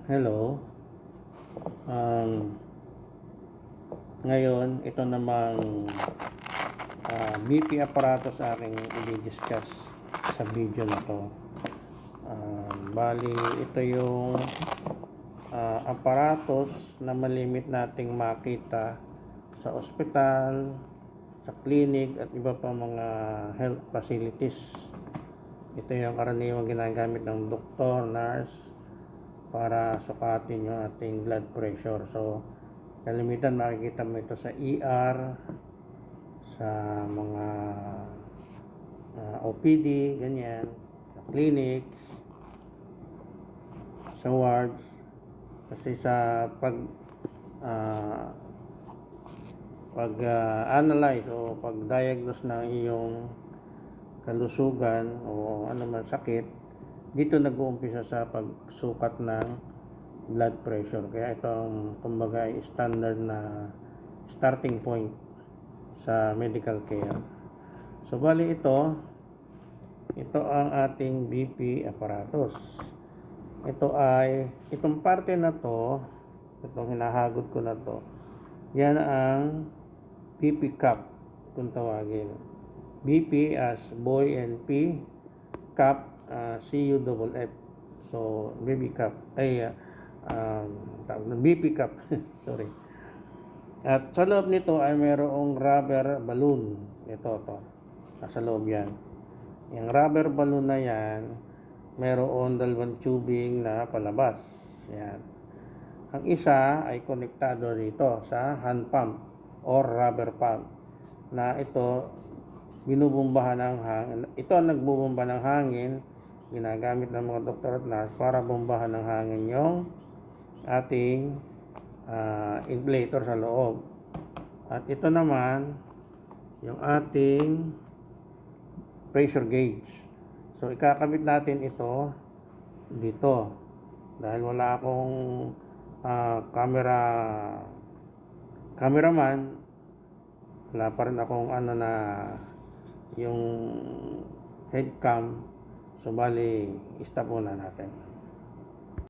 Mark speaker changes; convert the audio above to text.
Speaker 1: Hello. Um, Ngayon, ito namang BP aparato sa aking i-discuss sa video na to. Bali, ito yung aparatos na malimit nating makita sa ospital, sa clinic at iba pa mga health facilities. Ito yung karaniwang ginagamit ng doktor, nurse para sukatin yung ating blood pressure. So, kalimitan makikita mo ito sa ER, sa mga OPD, ganyan, sa clinics, sa wards. Kasi sa pag-analyze o pag-diagnose ng iyong kalusugan o ano man sakit, dito nag-uumpisa sa pagsukat ng blood pressure. Kaya ito ang kumbaga standard na starting point sa medical care. So bali ito ang ating BP apparatus. Itong parte na to, itong hinahagod ko na to, yan ang BP cup kung tawagin. BP as boy and P, cup CUFF. So BP cup ay BP cup sorry. At sa loob nito ay mayroong rubber balloon. Ito nasa loob yan. Yung rubber balloon na yan, mayroon dalawang tubing na palabas. Yan. Ang isa ay konektado dito sa hand pump or rubber pump na ito binubumbahan ng hangin. Ito ang nagbubumba ng hangin, ginagamit ng mga doktor at nurse para bumbahan ng hangin yung ating inflator sa loob. At ito naman yung ating pressure gauge. So ikakabit natin ito dito dahil wala akong cameraman, wala pa rin akong yung head cam. So bali, stop muna natin.